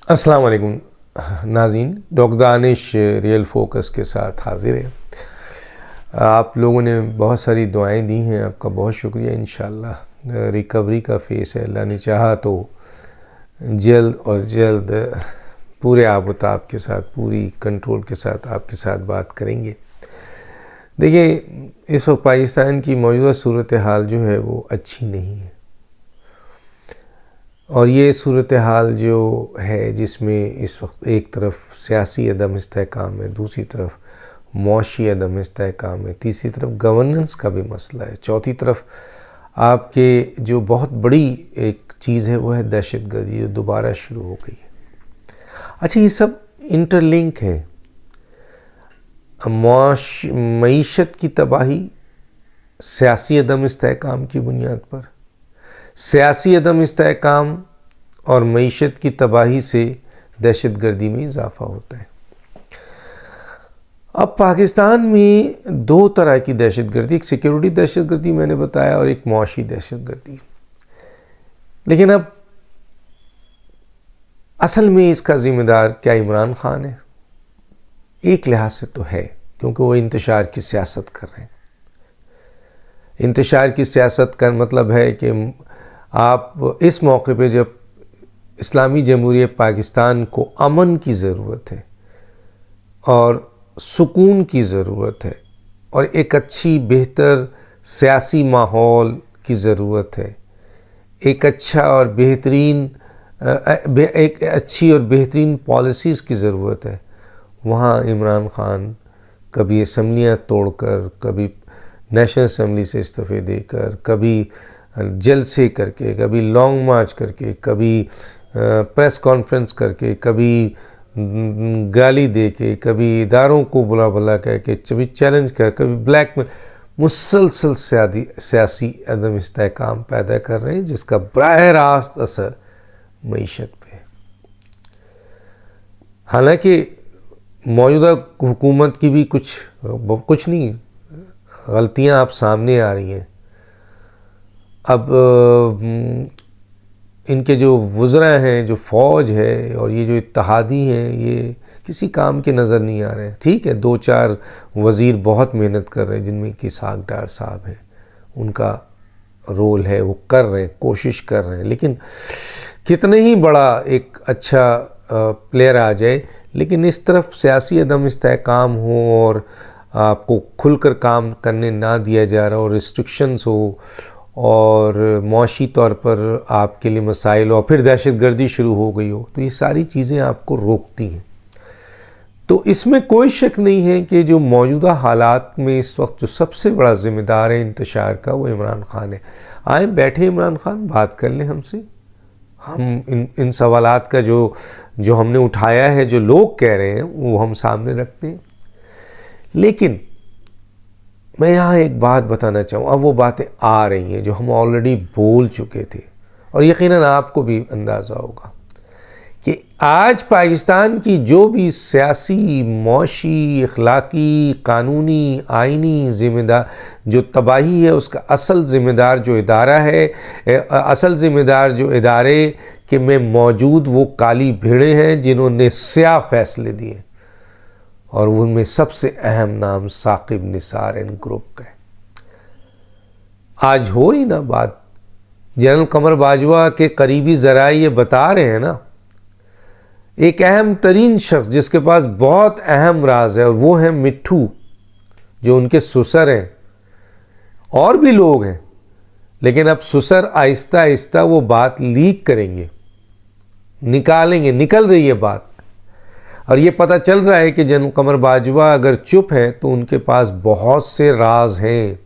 अस्सलाम वालेकुम नाज़रीन, डॉक्टर दानिश रियल फोकस के साथ हाजिर है। आप लोगों ने बहुत सारी दुआएं दी हैं, आपका बहुत शुक्रिया। इंशाअल्लाह रिकवरी का फेस है, अल्लाह ने चाहा तो जल्द और जल्द पूरे आबोताब के साथ, पूरी कंट्रोल के साथ आपके साथ बात करेंगे। देखिए, इस वक्त पाकिस्तान की मौजूदा सूरत हाल जो है वो अच्छी नहीं है, और ये सूरत हाल जो है जिसमें इस वक्त एक तरफ सियासी अदम इस्तेहकाम है, दूसरी तरफ मौशी अदम इस्तेहकाम है, तीसरी तरफ गवर्नेंस का भी मसला है, चौथी तरफ आपके जो बहुत बड़ी एक चीज़ है वो है दहशतगर्दी, जो दोबारा शुरू हो गई है। अच्छा, ये सब इंटरलिंक है। मईशत की तबाही सियासी अदम इस्तेहकाम की बुनियाद पर, सियासी अदम इस्तेहकाम और मईशत की तबाही से दहशतगर्दी में इजाफ़ा होता है। अब पाकिस्तान में दो तरह की दहशतगर्दी, एक सिक्योरिटी दहशतगर्दी मैंने बताया और एक मौशी दहशतगर्दी। लेकिन अब असल में इसका ज़िम्मेदार क्या इमरान खान है? एक लिहाज से तो है, क्योंकि वो इंतशार की सियासत कर रहे हैं। इंतशार की सियासत का मतलब है कि आप इस मौके पे जब इस्लामी जमहूरियत पाकिस्तान को अमन की ज़रूरत है और सुकून की ज़रूरत है और एक अच्छी बेहतर सियासी माहौल की ज़रूरत है, एक अच्छा और बेहतरीन एक अच्छी और बेहतरीन पॉलिसीज़ की ज़रूरत है, वहाँ इमरान खान कभी असम्बलियाँ तोड़कर, कभी नेशनल असम्बली से इस्तीफ़े देकर, कभी जलसे करके, कभी लॉन्ग मार्च करके, कभी प्रेस कॉन्फ्रेंस करके, कभी गाली दे के, कभी इदारों को बुला बुला कह के, कभी चैलेंज कर, कभी ब्लैक में मुसलसल सियासी अदम इस्तेहकाम पैदा कर रहे हैं, जिसका बराह रास्त असर मईशत पे है। हालांकि मौजूदा हुकूमत की भी कुछ नहीं गलतियां आप सामने आ रही हैं। अब इनके जो वज़रा हैं, जो फ़ौज है और ये जो इत्तेहादी हैं, ये किसी काम के नज़र नहीं आ रहे हैं। ठीक है, दो चार वज़ीर बहुत मेहनत कर रहे हैं, जिनमें कि इसहाक डार साहब हैं, उनका रोल है, वो कर रहे हैं, कोशिश कर रहे हैं। लेकिन कितने ही बड़ा एक अच्छा प्लेयर आ जाए, लेकिन इस तरफ सियासी अदम इस्तेहकाम हो और आपको खुलकर काम करने ना दिया जा रहा और रिस्ट्रिक्शंस हो और मौशी तौर पर आपके लिए मसाइल और फिर दहशतगर्दी शुरू हो गई हो, तो ये सारी चीज़ें आपको रोकती हैं। तो इसमें कोई शक नहीं है कि जो मौजूदा हालात में इस वक्त जो सबसे बड़ा ज़िम्मेदार है इंतशार का, वो इमरान खान है। आए बैठे इमरान खान, बात कर लें हमसे। हम इन सवालात का जो हमने उठाया है, जो लोग कह रहे हैं, वो हम सामने रखते हैं। लेकिन मैं यहाँ एक बात बताना चाहूँ, अब वो बातें आ रही हैं जो हम ऑलरेडी बोल चुके थे, और यकीनन आपको भी अंदाज़ा होगा कि आज पाकिस्तान की जो भी सियासी, मौशी, अखलाकी, कानूनी, आइनी ज़िम्मेदार जो तबाही है, उसका असल ज़िम्मेदार जो इदारा है, असल ज़िम्मेदार जो इदारे के में मौजूद वो काली भेड़ें हैं जिन्होंने स्याह फैसले दिए, और उनमें सबसे अहम नाम साकिब निसार एंड ग्रुप का है। आज हो रही ना बात, जनरल कमर बाजवा के करीबी ज़राए ये बता रहे हैं ना, एक अहम तरीन शख्स जिसके पास बहुत अहम राज है, और वो है मिट्ठू, जो उनके ससुर हैं। और भी लोग हैं, लेकिन अब ससुर आहिस्ता आहिस्ता वो बात लीक करेंगे, निकालेंगे, निकल रही है बात, और ये पता चल रहा है कि जनरल कमर बाजवा अगर चुप हैं तो उनके पास बहुत से राज हैं।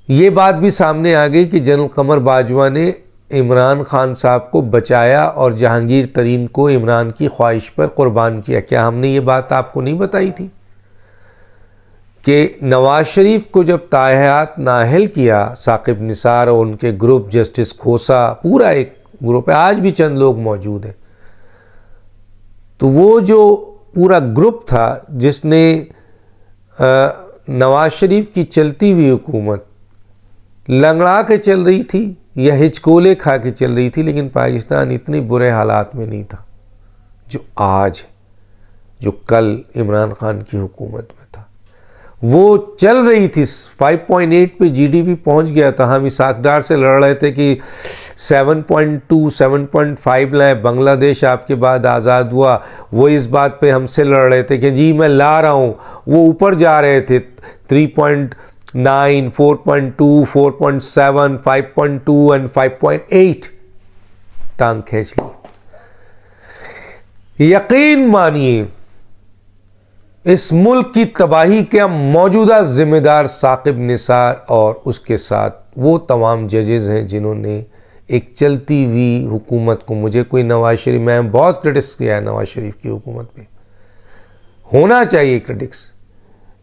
ये बात भी सामने आ गई कि जनरल कमर बाजवा ने इमरान खान साहब को बचाया और जहांगीर तरीन को इमरान की ख्वाहिश पर कुर्बान किया। क्या हमने ये बात आपको नहीं बताई थी कि नवाज शरीफ को जब ताहयात नाअहल किया साकिब निसार और उनके ग्रुप, जस्टिस खोसा, पूरा एक ग्रुप है, आज भी चंद लोग मौजूद हैं, तो वो जो पूरा ग्रुप था जिसने नवाज शरीफ की चलती हुई हुकूमत लंगड़ा के चल रही थी, या हिचकोले खा के चल रही थी, लेकिन पाकिस्तान इतने बुरे हालात में नहीं था जो आज, जो कल इमरान खान की हुकूमत में था। वो चल रही थी 5.8 पे जीडीपी पहुंच गया था। हम इस आकदार से लड़ रहे थे कि 7.2 7.5 लाए, बांग्लादेश आपके बाद आज़ाद हुआ, वो इस बात पे हमसे लड़ रहे थे कि जी मैं ला रहा हूँ, वो ऊपर जा रहे थे 3.9 4.2 4.7 5.2 एंड 5.8, टांग खींच ली। यकीन मानिए इस मुल्क की तबाही के मौजूदा जिम्मेदार साकिब निसार और उसके साथ वो तमाम जजेस हैं जिन्होंने एक चलती हुई हुकूमत को, मुझे कोई नवाज शरीफ, मैं बहुत क्रिटिक्स किया है नवाज शरीफ की हुकूमत पे, होना चाहिए क्रिटिक्स,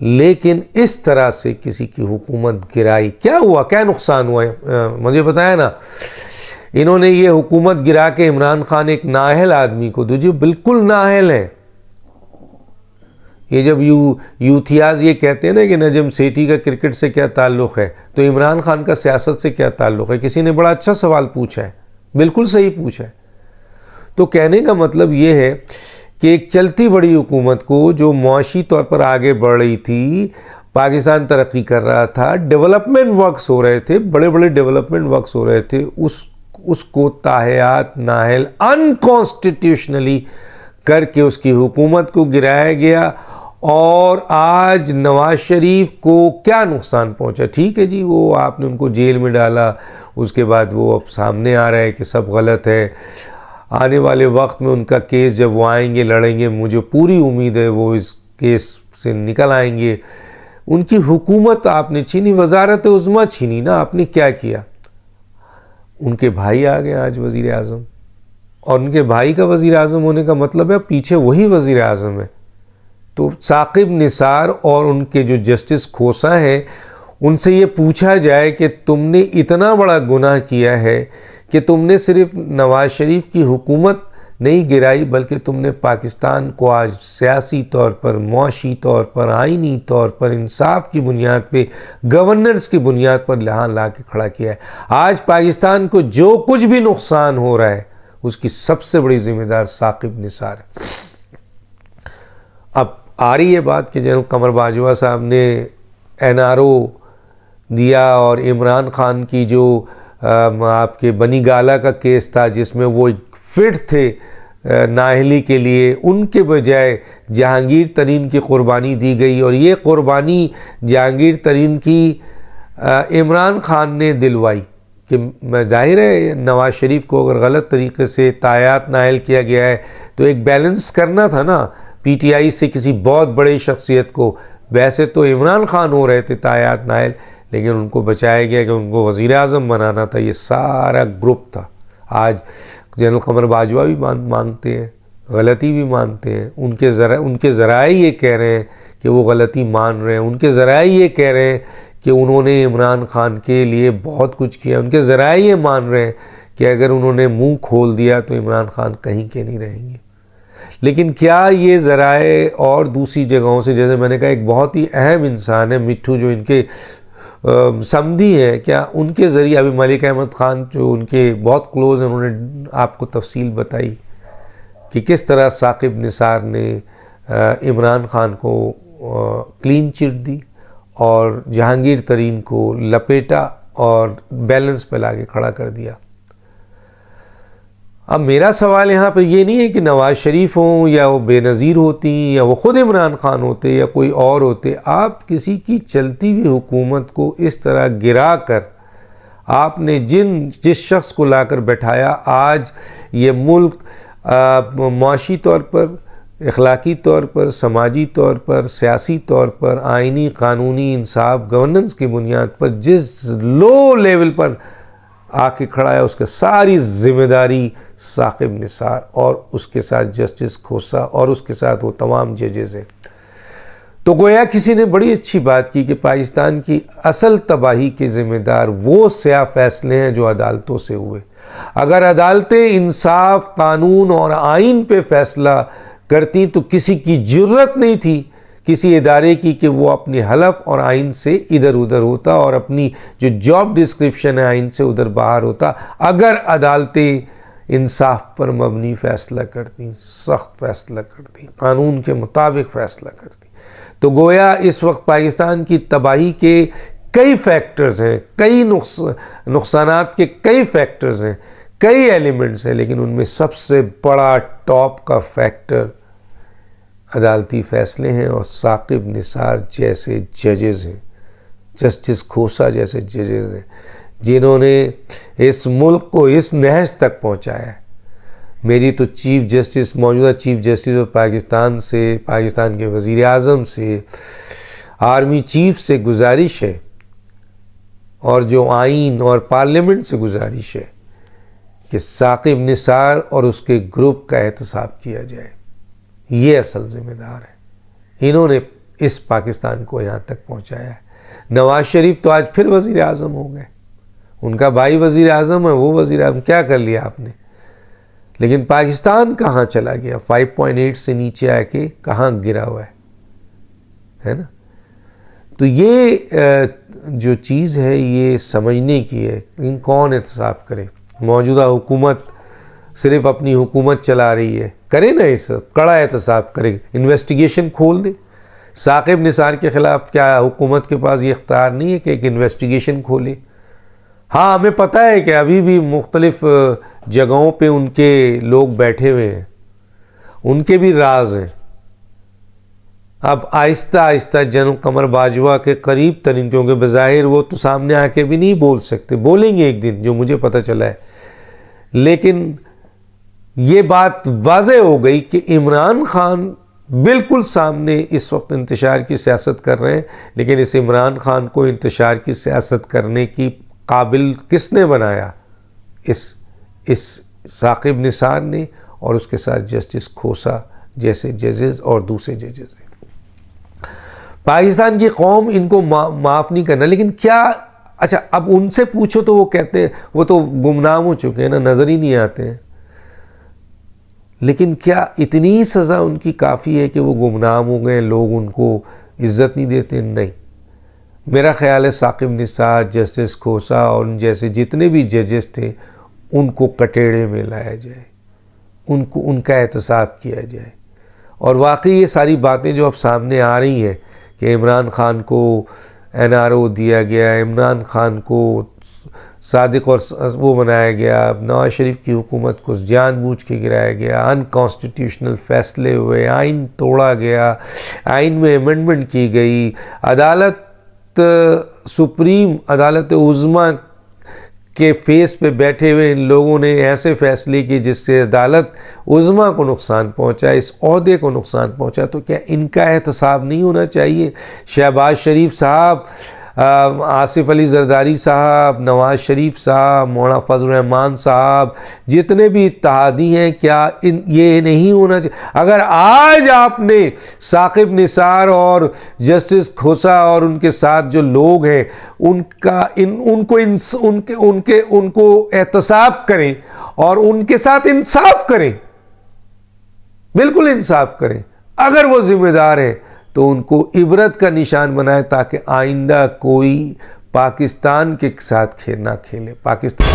लेकिन इस तरह से किसी की हुकूमत गिराई, क्या हुआ, क्या नुकसान हुआ मुझे बताया ना। इन्होंने ये हुकूमत गिरा के इमरान खान एक नाअहल आदमी को, जो बिल्कुल नाअहल है, ये जब यूथियाज ये कहते हैं ना कि नजम सेठी का क्रिकेट से क्या ताल्लुक़ है, तो इमरान खान का सियासत से क्या ताल्लुक़ है। किसी ने बड़ा अच्छा सवाल पूछा है, बिल्कुल सही पूछा है। तो कहने का मतलब ये है कि एक चलती बड़ी हुकूमत को, जो मुआशी तौर पर आगे बढ़ रही थी, पाकिस्तान तरक्की कर रहा था, डेवलपमेंट वर्क्स हो रहे थे, बड़े बड़े डेवलपमेंट वर्क्स हो रहे थे, उसको ताहयात नाहल अनकॉन्स्टिट्यूशनली करके उसकी हुकूमत को गिराया गया। और आज नवाज शरीफ को क्या नुकसान पहुंचा, ठीक है जी, वो आपने उनको जेल में डाला, उसके बाद वो अब सामने आ रहा है कि सब गलत है। आने वाले वक्त में उनका केस जब वो आएंगे, लड़ेंगे, मुझे पूरी उम्मीद है वो इस केस से निकल आएंगे। उनकी हुकूमत आपने छीनी, वजारत उज़्मा छीनी ना, आपने क्या किया। उनके भाई आ गए आज वज़ीर आज़म, और उनके भाई का वज़ीर आज़म होने का मतलब है पीछे वही वज़ीर आज़म है। तो साकिब निसार और उनके जो जस्टिस खोसा हैं, उनसे ये पूछा जाए कि तुमने इतना बड़ा गुनाह किया है कि तुमने सिर्फ नवाज शरीफ की हुकूमत नहीं गिराई, बल्कि तुमने पाकिस्तान को आज सियासी तौर पर, मुआशी तौर पर, आइनी तौर पर, इंसाफ की बुनियाद पे, गवर्नेंस की बुनियाद पर ला के खड़ा किया है। आज पाकिस्तान को जो कुछ भी नुकसान हो रहा है, उसकी सबसे बड़ी जिम्मेदार साकिब निसार है। अब आ रही है बात कि जनरल कमर बाजवा साहब ने NRO दिया, और इमरान खान की जो आपके बनी गाला का केस था, जिसमें वो फिट थे नाअहली के लिए, उनके बजाय जहांगीर तरीन की क़ुरबानी दी गई, और ये क़ुरबानी जहांगीर तरीन की इमरान खान ने दिलवाई कि जाहिर है नवाज शरीफ को अगर गलत तरीके से तायात नायल किया गया है तो एक बैलेंस करना था ना PTI से किसी बहुत बड़े शख्सियत को। वैसे तो इमरान खान हो रहे थे तायात नायल, लेकिन उनको बचाया गया कि उनको वज़ीर आज़म बनाना था। ये सारा ग्रुप था। आज जनरल कमर बाजवा भी मानते हैं, गलती भी मानते हैं, उनके ज़राए ये कह रहे हैं कि वो गलती मान रहे हैं, उनके ज़राए ये कह रहे हैं कि उन्होंने इमरान खान के लिए बहुत कुछ किया, उनके ज़राए ये मान रहे हैं कि अगर उन्होंने मुंह खोल दिया तो इमरान खान कहीं के नहीं रहेंगे। लेकिन क्या ये ज़राए और दूसरी जगहों से, जैसे मैंने कहा एक बहुत ही अहम इंसान है मिट्ठू जो इनके समधी हैं, क्या उनके ज़रिए अभी मलिक अहमद ख़ान जो उनके बहुत क्लोज़ हैं, उन्होंने आपको तफसील बताई कि किस तरह साकिब निसार ने इमरान खान को क्लीन चिट दी और जहांगीर तरीन को लपेटा और बैलेंस पे लाके खड़ा कर दिया। अब मेरा सवाल यहाँ पर ये नहीं है कि नवाज़ शरीफ हों या वो बेनज़ीर होती या वो ख़ुद इमरान खान होते या कोई और होते, आप किसी की चलती हुई हुकूमत को इस तरह गिरा कर आपने जिस शख्स को लाकर बैठाया, आज ये मुल्क मुआशी तौर पर, अखलाकी तौर पर, समाजी तौर पर, सियासी तौर पर, आइनी, कानूनी, इंसाफ, गवर्नेंस की बुनियाद पर जिस लो लेवल पर आके खड़ा है, उसका सारी जिम्मेदारी साकिब निसार और उसके साथ जस्टिस खोसा और उसके साथ वो तमाम जजेस हैं। तो गोया किसी ने बड़ी अच्छी बात की कि पाकिस्तान की असल तबाही के ज़िम्मेदार वो स्या फैसले हैं जो अदालतों से हुए। अगर अदालतें इंसाफ, कानून और आइन पे फैसला करती तो किसी की ज़रूरत नहीं थी किसी इदारे की कि वो अपनी हलफ और आइन से इधर उधर होता और अपनी जो जॉब डिस्क्रिप्शन है आइन से उधर बाहर होता, अगर अदालतें इंसाफ पर मबनी फ़ैसला करती, सख्त फ़ैसला करती, कानून के मुताबिक फ़ैसला करती, तो गोया इस वक्त पाकिस्तान की तबाही के कई फैक्टर्स हैं, कई नुकसानात के कई फैक्टर्स हैं, कई एलिमेंट्स हैं, लेकिन उनमें सबसे बड़ा टॉप का फैक्टर अदालती फ़ैसले हैं और साकिब निसार जैसे जजेज़ हैं, जस्टिस खोसा जैसे जजेज़ हैं, जिन्होंने इस मुल्क को इस नहज तक पहुंचाया है। मेरी तो चीफ़ जस्टिस, मौजूदा चीफ़ जस्टिस ऑफ पाकिस्तान से, पाकिस्तान के वज़ीर आज़म से, आर्मी चीफ़ से गुजारिश है और जो आइन और पार्लियामेंट से गुजारिश है कि साकिब निसार और उसके ग्रुप का एहतसाब किया जाए। ये असल ज़िम्मेदार है, इन्होंने इस पाकिस्तान को यहाँ तक पहुँचाया है। नवाज़ शरीफ तो आज फिर वज़ीर आज़म हो गए, उनका भाई वज़ीर आज़म है, वो वज़ीर आज़म, क्या कर लिया आपने? लेकिन पाकिस्तान कहाँ चला गया? 5.8 से नीचे आके कहाँ गिरा हुआ है ना? तो ये जो चीज़ है ये समझने की है, इन कौन एहतसाब करे? मौजूदा हुकूमत सिर्फ अपनी हुकूमत चला रही है, करे ना, इस कड़ा एहतसाब करे, इन्वेस्टिगेशन खोल दे। साकिब निसार के ख़िलाफ़ क्या हुकूमत के पास ये इख्तियार नहीं है कि एक इन्वेस्टिगेशन खोले? हाँ, हमें पता है कि अभी भी मुख्तलिफ जगहों पे उनके लोग बैठे हुए हैं, उनके भी राज हैं। अब आहिस्ता आहिस्ता जनरल कमर बाजवा के करीब तरीन, क्योंकि बज़ाहिर वो तो सामने आके भी नहीं बोल सकते, बोलेंगे एक दिन, जो मुझे पता चला है, लेकिन ये बात वाज़े हो गई कि इमरान खान बिल्कुल सामने इस वक्त इंतशार की सियासत कर रहे हैं, लेकिन इस इमरान खान को इंतशार की सियासत करने की काबिल किसने बनाया? इस साकिब निसार ने और उसके साथ जस्टिस खोसा जैसे जजेस और दूसरे जजेस ने। पाकिस्तान की कौम इनको माफ़ नहीं करना, लेकिन क्या, अच्छा अब उनसे पूछो तो वो कहते हैं वो तो गुमनाम हो चुके हैं ना, नज़र ही नहीं आते हैं। लेकिन क्या इतनी सज़ा उनकी काफ़ी है कि वो गुमनाम हो गए, लोग उनको इज़्ज़त नहीं देते? नहीं, मेरा ख़्याल है साकिब निसार, जस्टिस खोसा और उन जैसे जितने भी जजेस थे उनको कटेड़े में लाया जाए, उनको उनका एहतसाब किया जाए। और वाकई ये सारी बातें जो अब सामने आ रही हैं कि इमरान खान को NRO दिया गया, इमरान खान को सादिक और वो बनाया गया, नवाज शरीफ की हुकूमत को जानबूझ के गिराया गया, अनकॉन्स्टिट्यूशनल फ़ैसले हुए, आइन तोड़ा गया, आइन में अमेंडमेंट की गई, अदालत सुप्रीम अदालत उज़्मा के फेस पे बैठे हुए इन लोगों ने ऐसे फ़ैसले किए जिससे अदालत उज़्मा को नुकसान पहुंचा, इस ओहदे को नुकसान पहुंचा। तो क्या इनका एहतसाब नहीं होना चाहिए? शहबाज शरीफ साहब, आसिफ अली जरदारी साहब, नवाज़ शरीफ साहब, मौलाना फजल रहमान साहब, जितने भी इत्तेहादी हैं, क्या ये नहीं होना चाहिए? अगर आज आपने साकिब निसार और जस्टिस खोसा और उनके साथ जो लोग हैं उनको एहतसाब करें और उनके साथ इंसाफ करें, बिल्कुल इंसाफ करें। अगर वो जिम्मेदार है तो उनको इबरत का निशान बनाए ताकि आइंदा कोई पाकिस्तान के साथ खेल ना खेले। पाकिस्तान